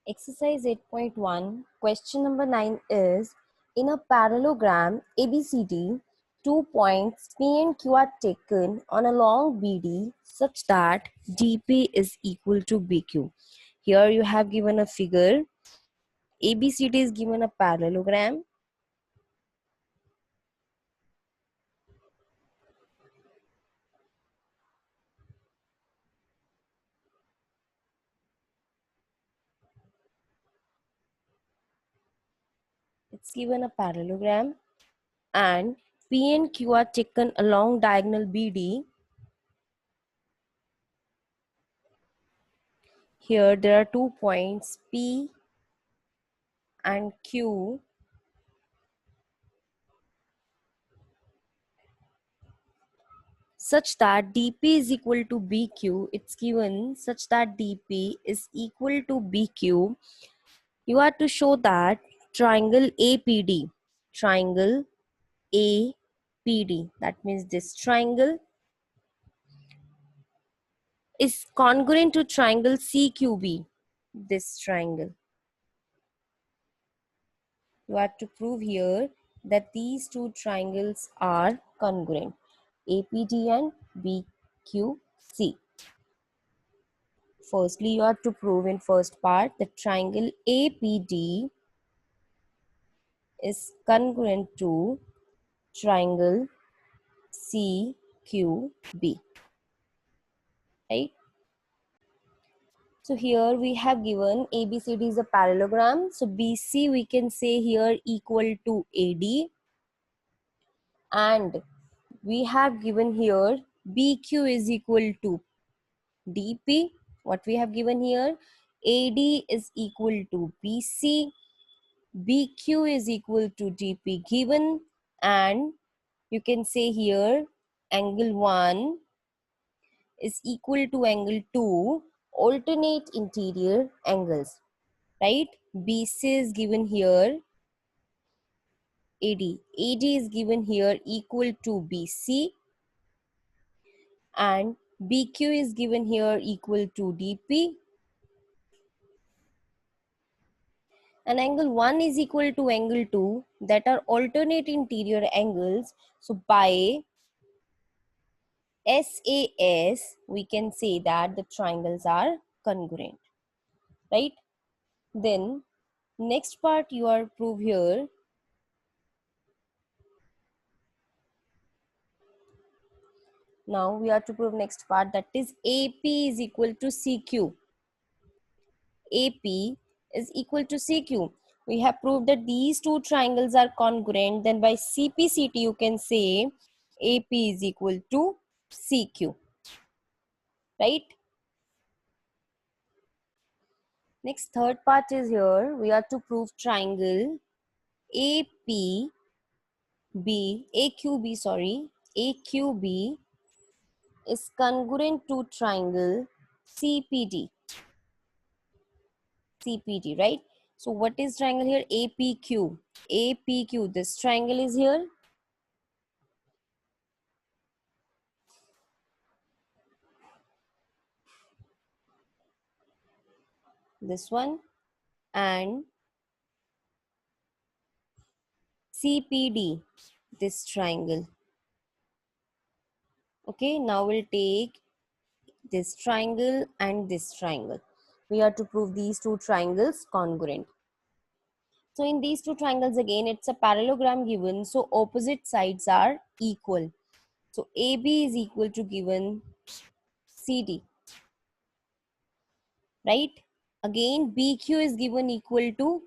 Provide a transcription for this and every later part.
Exercise 8.1, question number 9 is, in a parallelogram ABCD, 2 points P and Q are taken on a long BD such that DP is equal to BQ. Here you have given a figure. ABCD is given a parallelogram. It's given a parallelogram and P and Q are taken along diagonal BD. Here there are 2 points P and Q such that DP is equal to BQ. It's given such that DP is equal to BQ. You have to show that triangle APD, that means this triangle is congruent to triangle CQB, this triangle. You have to prove here that these two triangles are congruent, APD and BQC. Firstly, you have to prove in first part that triangle APD is congruent to triangle CQB, right? So here we have given ABCD is a parallelogram. So BC we can say here equal to AD, and we have given here BQ is equal to DP. What we have given here, AD is equal to BC, BQ is equal to DP given, and you can say here angle 1 is equal to angle 2, alternate interior angles, right? BC is given here, AD is given here equal to BC, and BQ is given here equal to DP, and angle 1 is equal to angle 2, that are alternate interior angles. So by SAS, we can say that the triangles are congruent, right? Then next part you are prove here. Now we have to prove next part, that is AP is equal to CQ. AP is equal to CQ. We have proved that these two triangles are congruent. Then by CPCT you can say AP is equal to CQ, right? Next third part is here. We have to prove triangle AQB, AQB is congruent to triangle CPD, right? So what is triangle here? APQ, this triangle is here. This one, and CPD, this triangle. Okay, now we'll take this triangle and this triangle. We have to prove these two triangles congruent. So in these two triangles again, it's a parallelogram given, so opposite sides are equal. So AB is equal to given CD, right? Again BQ is given equal to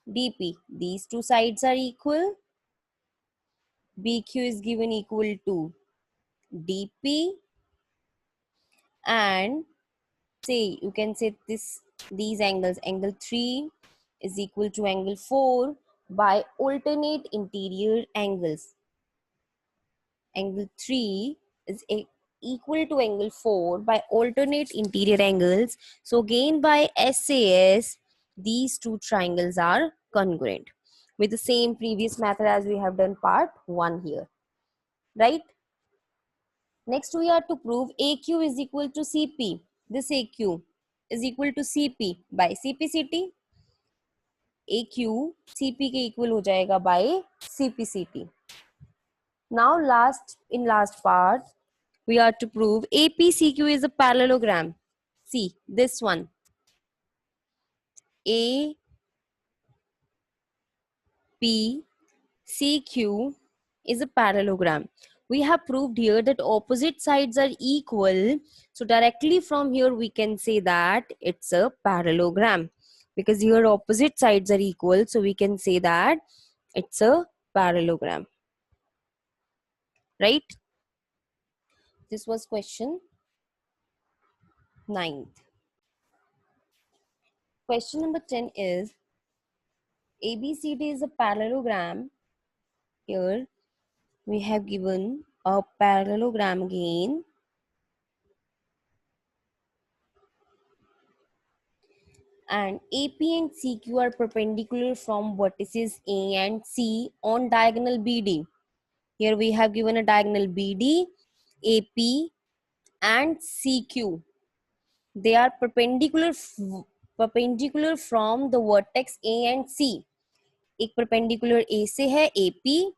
DP. These two sides are equal. BQ is given equal to DP, and say you can say these angles, angle 3 is equal to angle 4 by alternate interior angles. Angle 3 is equal to angle 4 by alternate interior angles. So again by SAS, these two triangles are congruent with the same previous method as we have done part 1 here, right? Next we have to prove AQ is equal to CP, this AQ. is equal to CP by CPCT. AQ CP के equal हो जाएगा by CPCT. Now last part, we are to prove APCQ is a parallelogram. See this one. APCQ is a parallelogram. We have proved here that opposite sides are equal. So directly from here we can say that it's a parallelogram. Because here opposite sides are equal. So we can say that it's a parallelogram. Right? This was question 9th. Question number 10 is ABCD is a parallelogram. Here we have given a parallelogram again. And AP and CQ are perpendicular from vertices A and C on diagonal BD. Here we have given a diagonal BD, AP and CQ. They are perpendicular from the vertex A and C. एक perpendicular A से है AP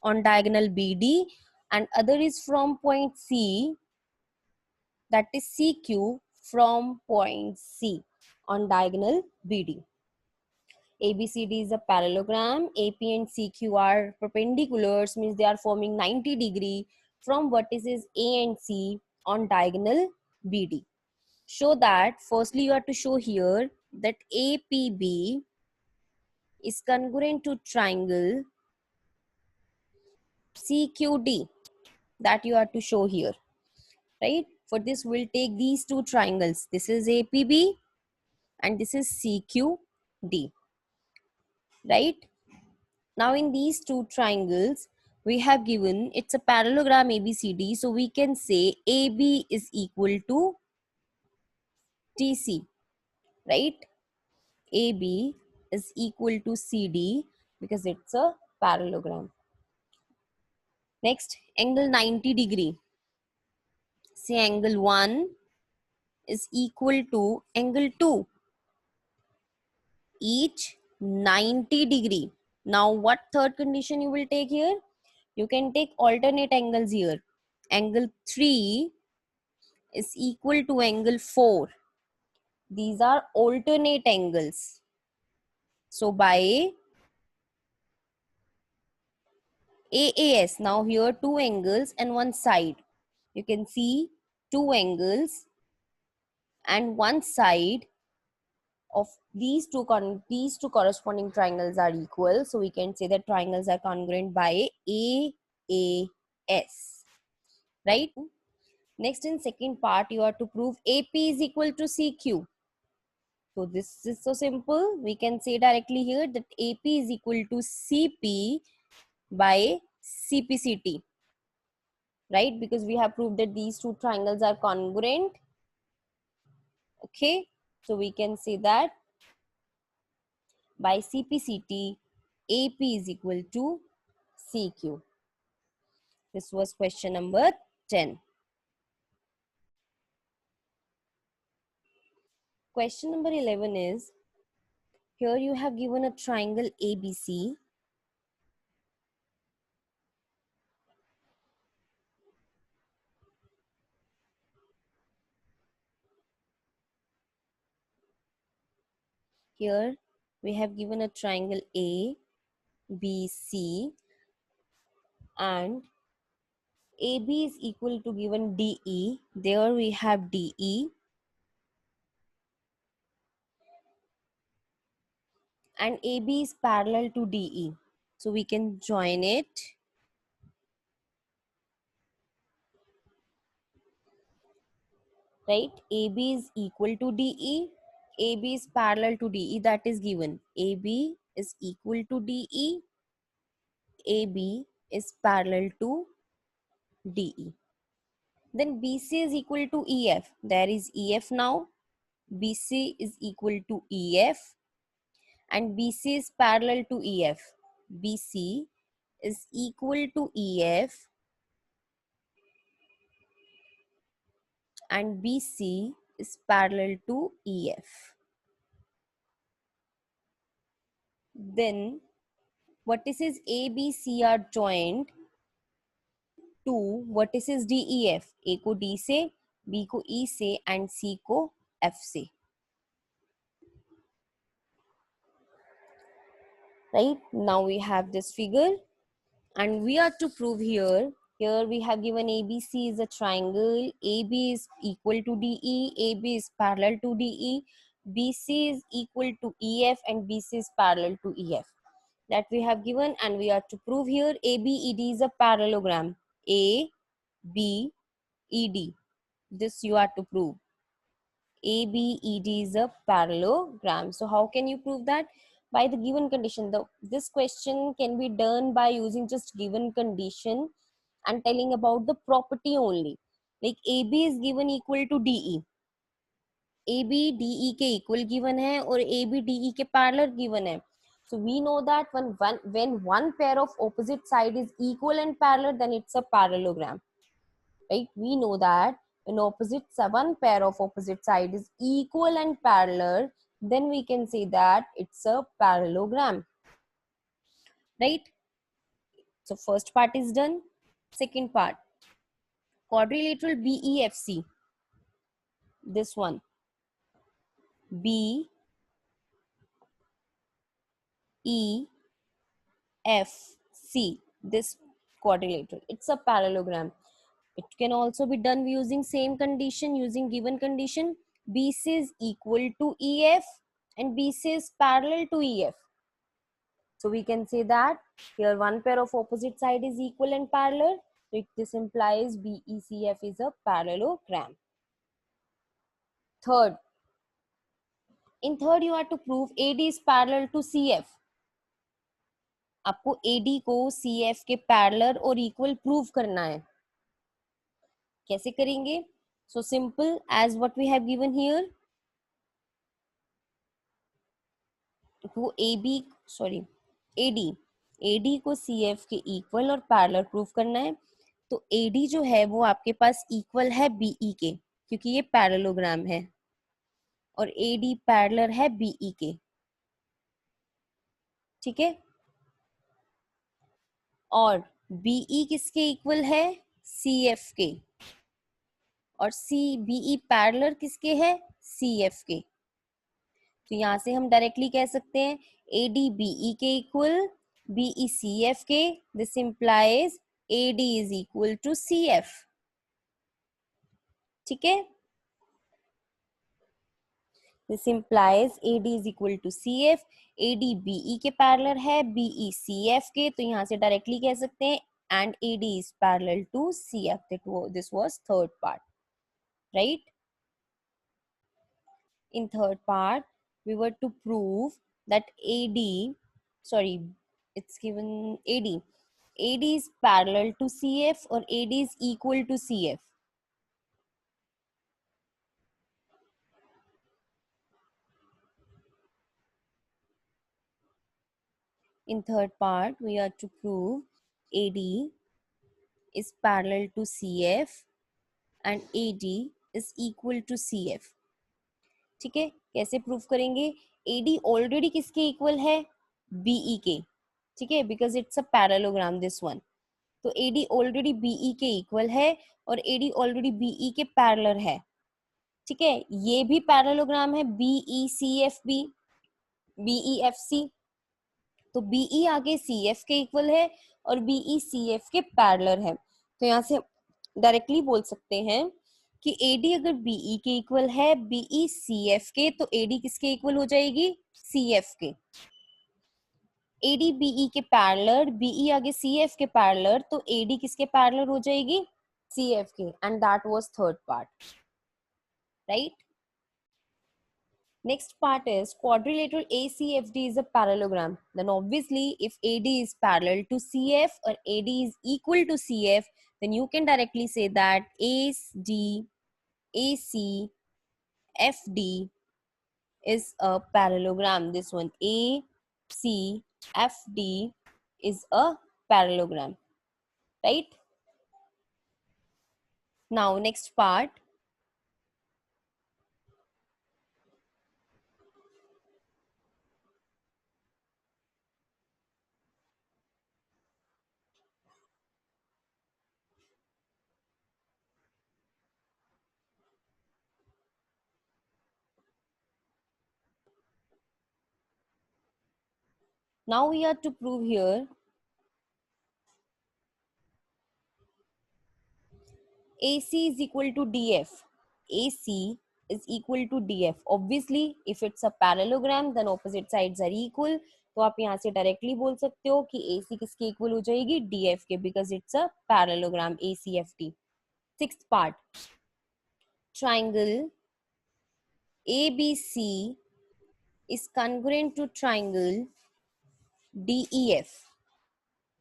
on diagonal BD and other is from point C, that is CQ, from point C on diagonal BD. ABCD is a parallelogram. AP and CQ are perpendiculars, means they are forming 90 degree from vertices A and C on diagonal BD. Show that, firstly you have to show here that APB is congruent to triangle CQD, that you have to show here, right? For this we'll take these two triangles. This is APB and this is CQD, right? Now in these two triangles, we have given it's a parallelogram ABCD. So we can say AB is equal to TC, right? AB is equal to CD because it's a parallelogram. Next, angle 90 degree. Say angle 1 is equal to angle 2. Each 90 degree. Now what third condition you will take here? You can take alternate angles here. Angle 3 is equal to angle 4. These are alternate angles. So by AAS, now here two angles and one side. You can see two angles and one side of these two corresponding triangles are equal. So we can say that triangles are congruent by AAS, right? Next, in second part, you have to prove AP is equal to CQ. So this is so simple. We can say directly here that AP is equal to CP by CPCT, right? Because we have proved that these two triangles are congruent. Okay, so we can say that by CPCT, AP is equal to CQ. This was question number 10. Question number 11 is, here you have given a triangle ABC. Here we have given a triangle A, B, C, and AB is equal to given DE. There we have DE. And AB is parallel to DE. So we can join it. Right? AB is equal to DE. AB is parallel to DE, that is given. AB is equal to DE. AB is parallel to DE. Then BC is equal to EF. There is EF now. BC is equal to EF. And BC is parallel to EF. BC is equal to EF and BC is parallel to EF. Then vertices ABC are joined to vertices DEF. A को D से, B को E से and C को F से. Right? Now we have this figure and we are to prove here we have given ABC is a triangle, AB is equal to DE, AB is parallel to DE, BC is equal to EF and BC is parallel to EF. That we have given and we are to prove here ABED is a parallelogram. ABED. This you are to prove. ABED is a parallelogram. So how can you prove that? By the given condition. This question can be done by using just given condition and telling about the property only. Like AB is given equal to DE. AB DE के equal given है और AB DE के parallel given है. So we know that when one pair of opposite side is equal and parallel, then it's a parallelogram. Right? We know that when one pair of opposite side is equal and parallel, then we can say that it's a parallelogram. Right? So first part is done. Second part, quadrilateral BEFC. This one, BEF C, this quadrilateral, it's a parallelogram. It can also be done using same condition, using given condition. BC is equal to EF and BC is parallel to EF. So we can say that here one pair of opposite side is equal and parallel. This implies BECF is a parallelogram. Third, in third you have to prove AD is parallel to CF. आपको AD को CF के parallel और equal prove करना है. कैसे करेंगे? So simple as what we have given here. तो AD को CF के इक्वल और पैरेलल प्रूव करना है. तो AD जो है वो आपके पास इक्वल है BE के, क्योंकि ये पैरेललोग्राम है, और AD पैरेलल है BE के. ठीक है. और BE किसके इक्वल है? CF के. और BE पैरेलल किसके है? CF के. तो यहां से हम डायरेक्टली कह सकते हैं AD BE के इक्वल, BE CF के. This implies AD is equal to CF. ठीक है. This implies AD is equal to CF. AD BE के पैरेलल है, BE CF के. तो यहां से डायरेक्टली कह सकते हैं and AD is parallel to CF. This was third part, right? In third part, we were to prove that it's given AD is parallel to CF or AD is equal to CF. In third part, we are to prove AD is parallel to CF and AD is equal to CF. ठीक है. कैसे prove करेंगे? AD already किसके equal है? BE के. ठीक है, because it's a parallelogram this one. तो AD ऑलरेडी BE के इक्वल है और AD ऑलरेडी BE के पैरेलल है. ठीक है. ये भी पैरेललोग्राम है, BECFB, BEFC. तो BE आगे CF के इक्वल है और BE CF के पैरेलल है. तो यहाँ से डायरेक्टली बोल सकते हैं कि AD अगर BE के इक्वल है BE CF के, तो AD किसके इक्वल हो जाएगी? CF के. AD BE के पैरेलल, BE आगे CF के पैरेलल, तो AD किसके पैरेलल हो जाएगी? CF के. And that was third part, right? Next part is quadrilateral ACFD is a parallelogram. Then obviously if AD is parallel to CF or AD is equal to CF, then you can directly say that AC FD is a parallelogram. This one ACFD is a parallelogram, right? Now next part, Now we have to prove here AC is equal to DF. AC is equal to DF. Obviously, if it's a parallelogram, then opposite sides are equal. तो आप यहाँ से directly बोल सकते हो कि AC किसके equal हो जाएगी, DF के, because it's a parallelogram, ACFT. Sixth part, triangle ABC is congruent to triangle DEF.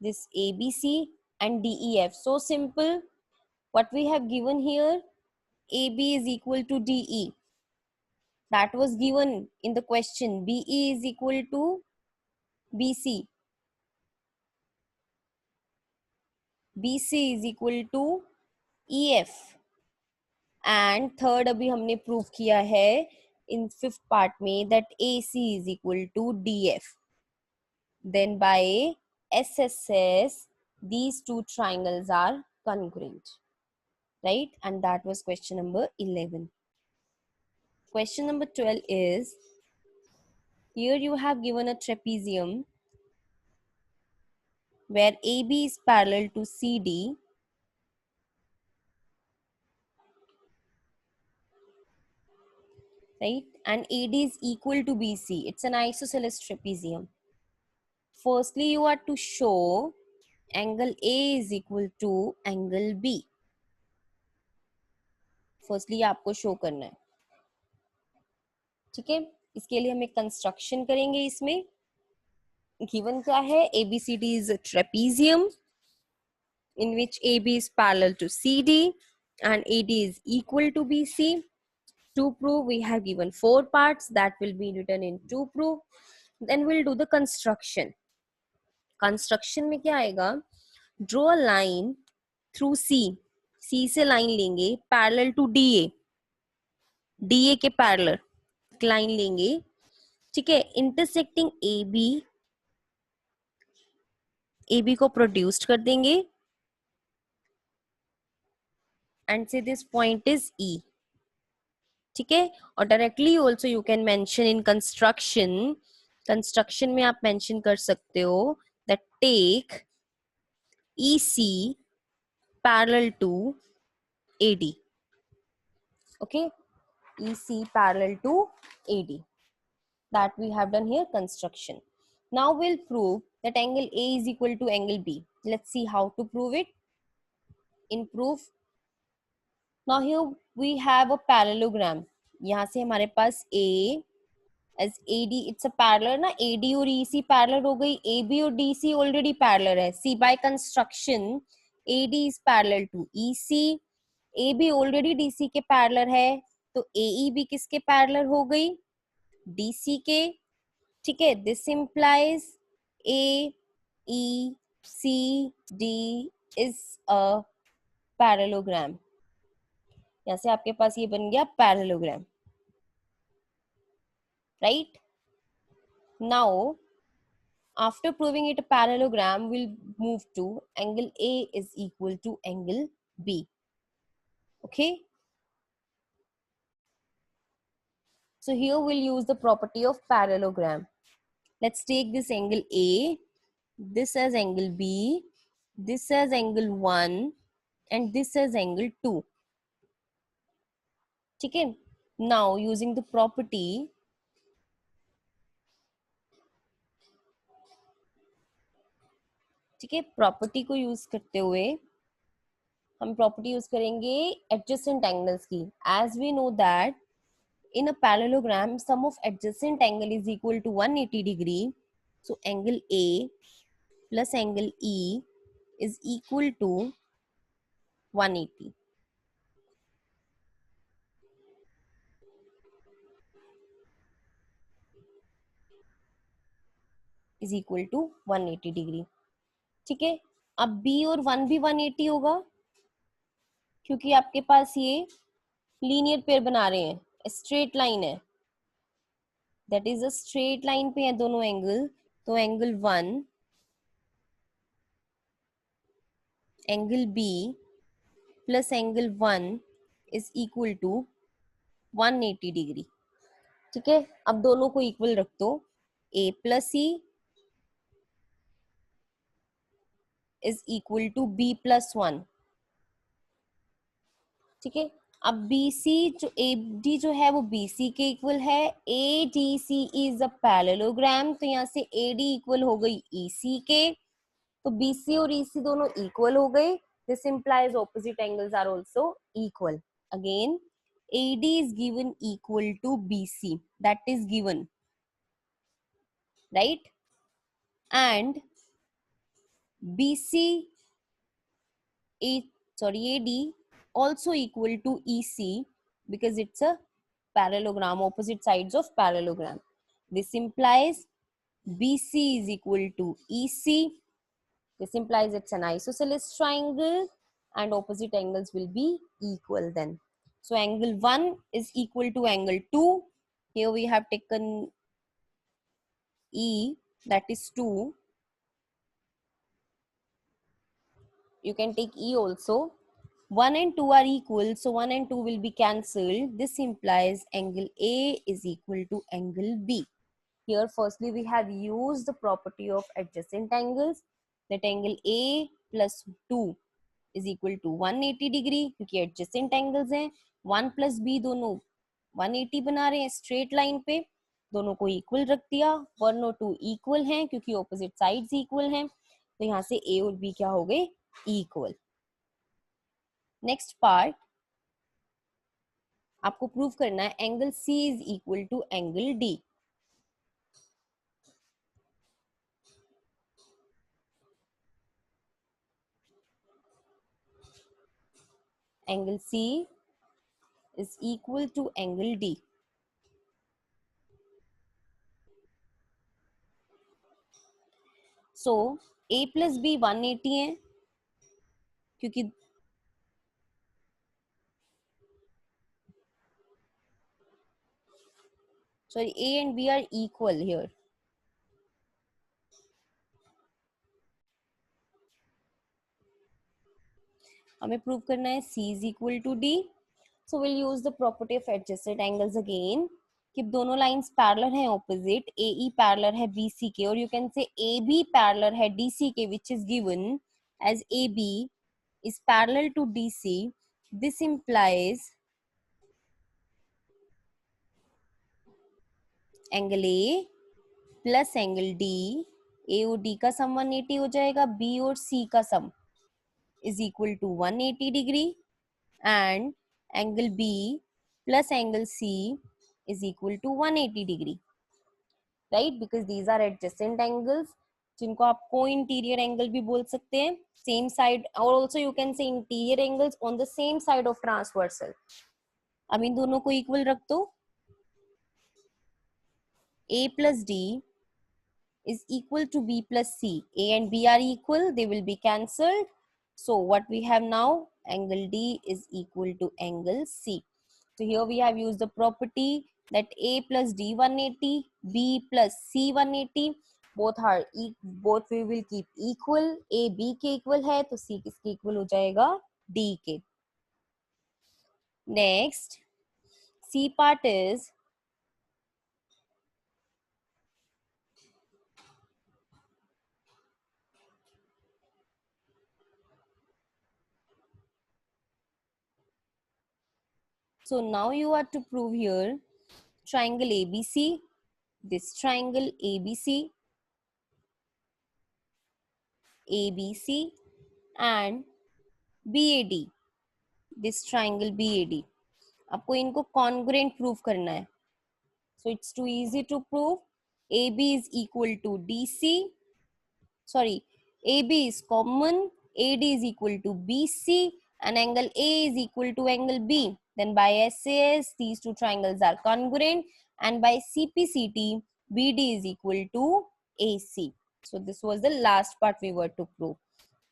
This ABC and DEF. So simple. What we have given here, AB is equal to DE. That was given in the question. BE is equal to BC. BC is equal to EF. And third अभी हमने prove किया है in fifth part में that AC is equal to DF. Then by SSS, these two triangles are congruent. Right? And that was question number 11. Question number 12 is, here you have given a trapezium where AB is parallel to CD, right? And AD is equal to BC. It's an isosceles trapezium. Firstly, you are to show angle A is equal to angle B. Firstly, आपको show करना है, ठीक है? इसके लिए हम एक construction करेंगे. इसमें गिवन क्या है? ABCD is a trapezium in which AB is parallel to CD and AD is equal to BC. To prove, we have given 4 parts that will be written in to prove. Then we'll do the construction. Construction में क्या आएगा? Draw a line through C. C से line लेंगे parallel to DA. DA के parallel line लेंगे, ठीक है? Intersecting AB. AB को produced कर देंगे and say this point is E. ठीक है? और directly also you can mention in construction में आप मेंशन कर सकते हो that take EC parallel to AD. Okay, EC parallel to AD. That we have done here construction. Now we'll prove that angle A is equal to angle B. Let's see how to prove it. In proof, now here we have a parallelogram. यहाँ से हमारे पास A as AD, it's a parallel ना, AD और EC parallel हो गई, AB और DC already parallel है. See, by construction AD is parallel to EC, AB already DC के parallel है, तो AEB किसके parallel हो गई? DC के, ठीक है? This implies AECD is a parallelogram. यहाँ से आपके पास ये बन गया parallelogram, right? Now after proving it a parallelogram, we'll move to angle A is equal to angle B. Okay. So here we'll use the property of parallelogram. Let's take this angle A, this as angle B, this as angle 1, and this as angle 2. Okay. Now using the property, ठीक है, property को use करते हुए हम property use करेंगे adjacent angles की. As we know that in a parallelogram sum of adjacent angle is equal to 180 degree. So angle A plus angle E is equal to 180. Is equal to 180 degree. ठीक है, अब B और 1 भी 180 होगा क्योंकि आपके पास ये लीनियर पेयर बना रहे हैं, स्ट्रेट लाइन है, that is a straight line पे है दोनों एंगल. तो angle 1 angle B plus angle 1 is equal to 180 degree. ठीक है, अब दोनों को इक्वल रख दो. A plus E is equal to B plus one. ठीक है, अब BC जो AD जो है वो BC के इक्वल है, ADC इज अ पैरेललोग्राम, तो यहाँ से AD इक्वल हो गई EC के, तो BC और EC दोनों इक्वल हो गए। This implies opposite angles are also equal. Again, AD is given equal to BC, that is given, right? And BC AD also equal to EC because it's a parallelogram, opposite sides of parallelogram. This implies BC is equal to EC. This implies it's an isosceles triangle and opposite angles will be equal then. So angle 1 is equal to angle 2. Here we have taken E, that is 2. You can take E also. 1 and 2 are equal, so 1 and 2 will be cancelled. This implies angle A is equal to angle B. Here firstly we have used the property of adjacent angles, that angle A plus 2 is equal to 180 degree, क्योंकि adjacent angles हैं, 1 plus B दोनों 180 बना रहे हैं straight line पे, दोनों को equal रख दिया, 1 और 2 इक्वल हैं क्योंकि ऑपोजिट साइड्स इक्वल हैं, तो यहाँ से A और B क्या हो गए, इक्वल। नेक्स्ट पार्ट आपको प्रूव करना है angle C is equal to angle D। Angle C is equal to angle D. So A plus B 180 है क्योंकि sorry A and B are equal here. हमें प्रूव करना है C is equal to D. So we'll use the property of adjacent angles again. कि दोनों lines parallel हैं opposite, AE parallel है BC के और you can say AB parallel है DC के, which is given as AB is parallel to DC. This implies angle A plus angle D, A और D का सम 180 हो जाएगा, B और C का सम is equal to 180 degree, and angle B plus angle C is equal to 180 degree, right? Because these are adjacent angles, जिनको आप co-interior angle भी बोल सकते हैं, same side, और also you can say interior angles on the same side of transversal. अब इन दोनों को equal रख दो, A plus D is equal to B plus C. A and B are equal, they will be cancelled. So what we have now, angle D is equal to angle C. So here we have used the property that A plus D 180, B plus C 180, both we will keep equal. A B के equal है तो C किसके equal हो जाएगा, D के. Next, C part is so now you are to prove here triangle ABC, this triangle ABC, ABC and BAD, this triangle BAD. आपको इनको congruent prove करना है. So it's too easy to prove. AB is equal to DC. Sorry, AB is common. AD is equal to BC and angle A is equal to angle B. Then by SAS, these two triangles are congruent, and by CPCT, BD is equal to AC. So this was the last part we were to prove.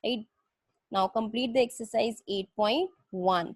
Right? Now complete the exercise 8.1.